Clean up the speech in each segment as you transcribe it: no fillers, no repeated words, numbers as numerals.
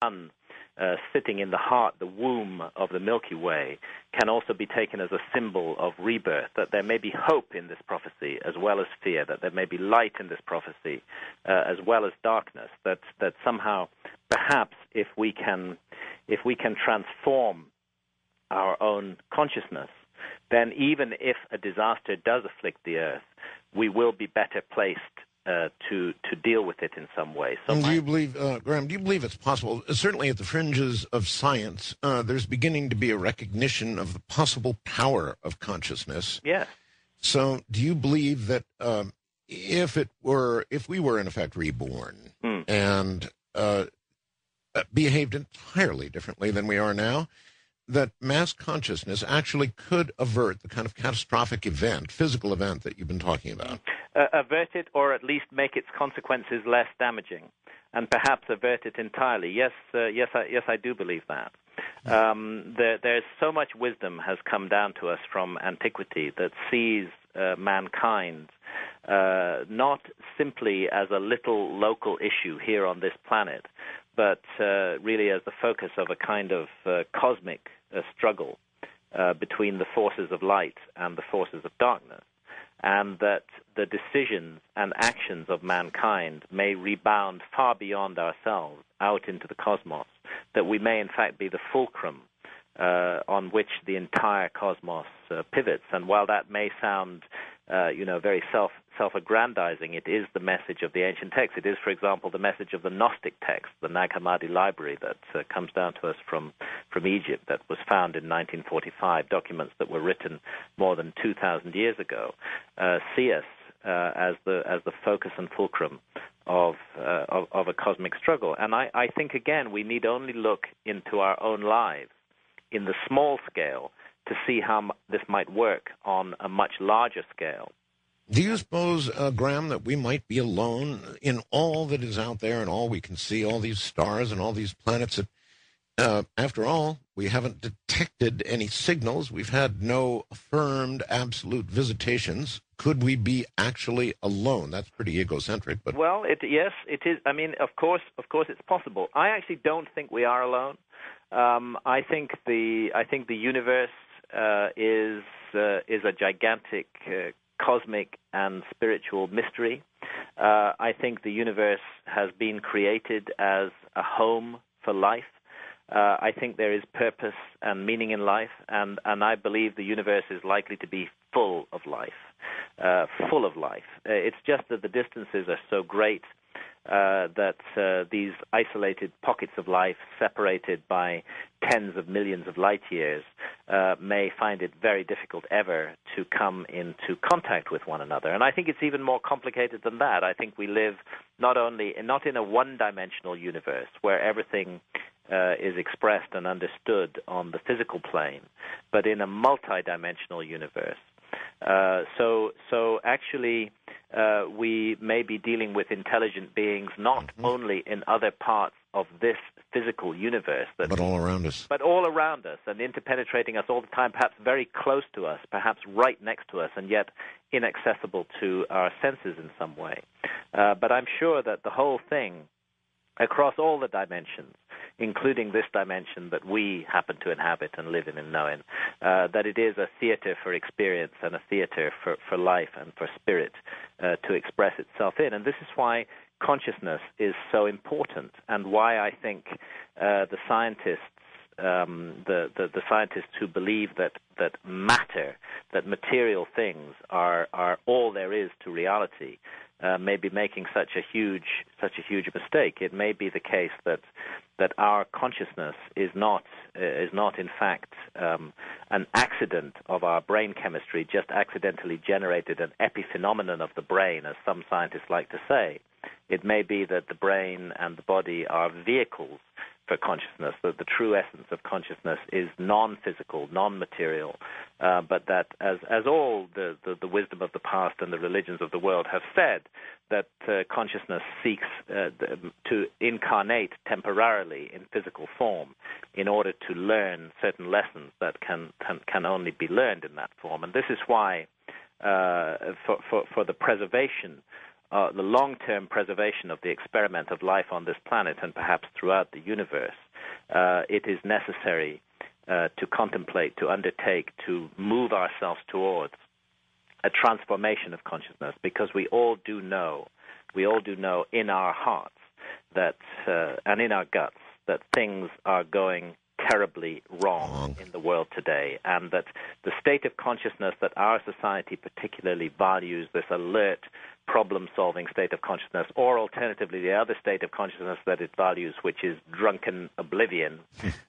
sun sitting in the heart, the womb of the Milky Way, can also be taken as a symbol of rebirth, that there may be hope in this prophecy as well as fear, that there may be light in this prophecy as well as darkness, that somehow, perhaps, if we can transform our own consciousness, then even if a disaster does afflict the earth, we will be better placed to deal with it in some way. So do you believe, Graham, do you believe it's possible, certainly at the fringes of science, there's beginning to be a recognition of the possible power of consciousness? Yes. So do you believe that if we were in effect reborn and behaved entirely differently than we are now, that mass consciousness actually could avert the kind of catastrophic event, physical event that you've been talking about? Avert it, or at least make its consequences less damaging, and perhaps avert it entirely. Yes, I do believe that. There's so much wisdom has come down to us from antiquity that sees mankind not simply as a little local issue here on this planet, but really as the focus of a kind of cosmic struggle between the forces of light and the forces of darkness, and that the decisions and actions of mankind may rebound far beyond ourselves out into the cosmos, that we may in fact be the fulcrum on which the entire cosmos pivots. And while that may sound very self-aggrandizing, it is the message of the ancient text. It is, for example, the message of the Gnostic text, the Nag Hammadi library that comes down to us from Egypt, that was found in 1945, documents that were written more than 2,000 years ago, see us as the focus and fulcrum of a cosmic struggle. And I think, again, we need only look into our own lives in the small scale to see how this might work on a much larger scale. Do you suppose, Graham, that we might be alone in all that is out there and all we can see, all these stars and all these planets? That, after all, we haven't detected any signals. We've had no affirmed absolute visitations. Could we be actually alone? That's pretty egocentric, but well, yes, it is. I mean, of course, it's possible. I actually don't think we are alone. I think the universe is a gigantic cosmic and spiritual mystery. I think the universe has been created as a home for life. I think there is purpose and meaning in life, and I believe the universe is likely to be full of life. It's just that the distances are so great that these isolated pockets of life separated by tens of millions of light years may find it very difficult ever to come into contact with one another. And I think it's even more complicated than that. I think we live not in a one-dimensional universe where everything is expressed and understood on the physical plane, but in a multidimensional universe. So actually, we may be dealing with intelligent beings not only in other parts of this physical universe, but all around us. But all around us and interpenetrating us all the time, perhaps very close to us, perhaps right next to us, and yet inaccessible to our senses in some way. But I'm sure that the whole thing, across all the dimensions, including this dimension that we happen to inhabit and live in and know in, that it is a theater for experience and a theater for life and for spirit to express itself in. And this is why consciousness is so important, and why I think the scientists who believe that matter, that material things are all there is to reality, may be making such a huge mistake. It may be the case that our consciousness is not in fact an accident of our brain chemistry, just accidentally generated an epiphenomenon of the brain, as some scientists like to say. It may be that the brain and the body are vehicles for consciousness, that the true essence of consciousness is non-physical, non-material, but that as all the wisdom of the past and the religions of the world have said, that consciousness seeks to incarnate temporarily in physical form in order to learn certain lessons that can only be learned in that form. And this is why, for the preservation the long-term preservation of the experiment of life on this planet and perhaps throughout the universe, it is necessary to contemplate, to undertake, to move ourselves towards a transformation of consciousness, because we all do know in our hearts that, and in our guts, that things are going terribly wrong in the world today, and that the state of consciousness that our society particularly values, this alert, problem-solving state of consciousness, or alternatively the other state of consciousness that it values, which is drunken oblivion,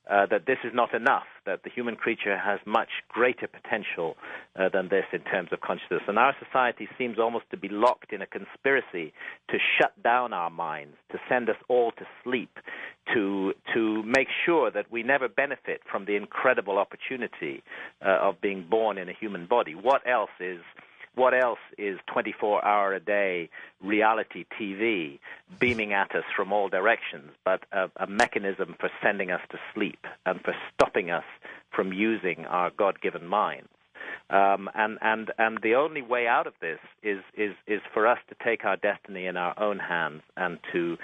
that this is not enough, that the human creature has much greater potential than this in terms of consciousness. And our society seems almost to be locked in a conspiracy to shut down our minds, to send us all to sleep, to make sure that we never benefit from the incredible opportunity of being born in a human body. What else is 24-hour-a-day reality TV beaming at us from all directions but a mechanism for sending us to sleep and for stopping us from using our God-given minds? And the only way out of this is for us to take our destiny in our own hands and to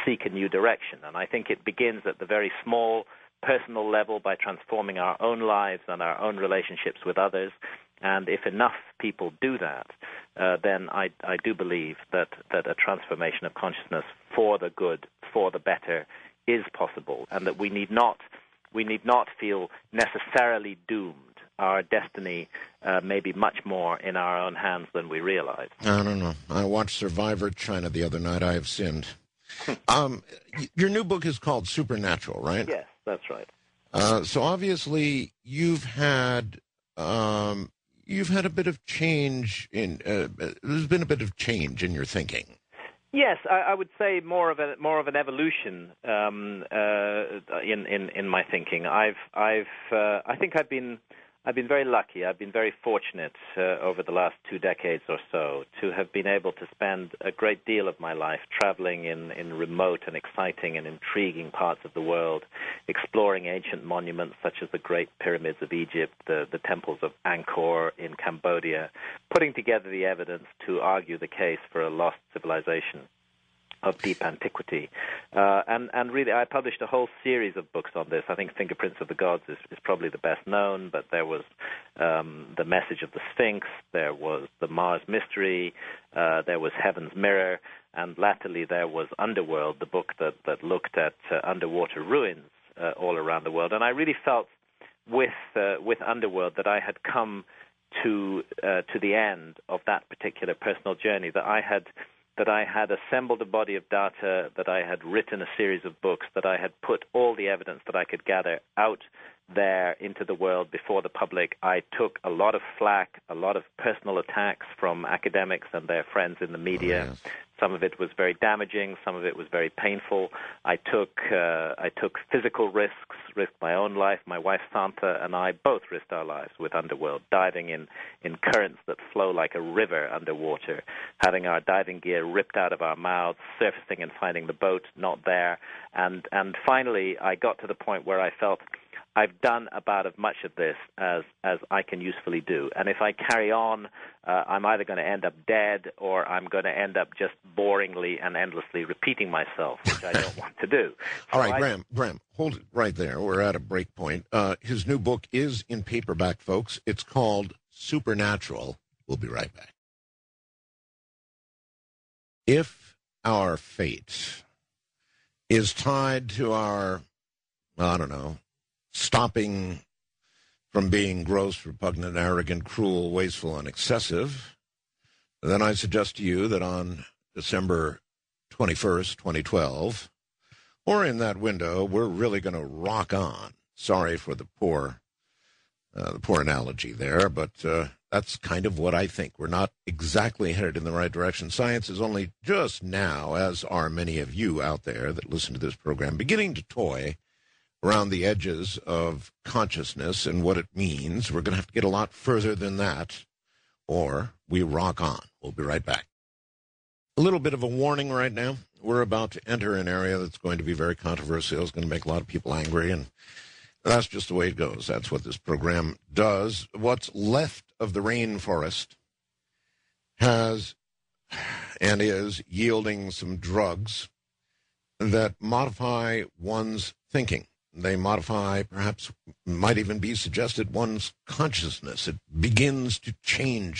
seek a new direction. And I think it begins at the very small personal level by transforming our own lives and our own relationships with others. And if enough people do that, then I do believe that a transformation of consciousness for the good, for the better, is possible, and that we need not feel necessarily doomed. Our destiny may be much more in our own hands than we realize. I don't know. I watched Survivor China the other night. I have sinned. Your new book is called Supernatural, right? Yes, that's right. So obviously you've had a bit of change there's been a bit of change in your thinking. Yes, I would say more of an evolution in my thinking. I think I've been very lucky. I've been very fortunate over the last 2 decades or so to have been able to spend a great deal of my life traveling in remote and exciting and intriguing parts of the world, exploring ancient monuments such as the Great Pyramids of Egypt, the temples of Angkor in Cambodia, putting together the evidence to argue the case for a lost civilization of deep antiquity. And really, I published a whole series of books on this. I think Fingerprints of the Gods is probably the best known, but there was The Message of the Sphinx, there was The Mars Mystery, there was Heaven's Mirror, and latterly there was Underworld, the book that looked at underwater ruins all around the world. And I really felt with Underworld that I had come to the end of that particular personal journey, that I had assembled a body of data, that I had written a series of books, that I had put all the evidence that I could gather out there into the world before the public. I took a lot of flack, a lot of personal attacks from academics and their friends in the media. Oh, yes. Some of it was very damaging. Some of it was very painful. I took physical risks, risked my own life. My wife Santa and I both risked our lives with Underworld, diving in currents that flow like a river underwater, having our diving gear ripped out of our mouths, surfacing and finding the boat not there. And finally, I got to the point where I felt I've done about as much of this as I can usefully do. And if I carry on, I'm either going to end up dead or I'm going to end up just boringly and endlessly repeating myself, which I don't want to do. All right, Graham, hold it right there. We're at a break point. His new book is in paperback, folks. It's called Supernatural. We'll be right back. If our fate is tied to our, I don't know, stopping from being gross, repugnant, arrogant, cruel, wasteful, and excessive, then I suggest to you that on December 21st, 2012, or in that window, we're really going to rock on. Sorry for the poor analogy there, but that's kind of what I think. We're not exactly headed in the right direction. Science is only just now, as are many of you out there that listen to this program, beginning to toy around the edges of consciousness and what it means. We're going to have to get a lot further than that, or we rock on. We'll be right back. A little bit of a warning right now. We're about to enter an area that's going to be very controversial. It's going to make a lot of people angry, and that's just the way it goes. That's what this program does. What's left of the rainforest has and is yielding some drugs that modify one's thinking. They modify, perhaps might even be suggested, one's consciousness. It begins to change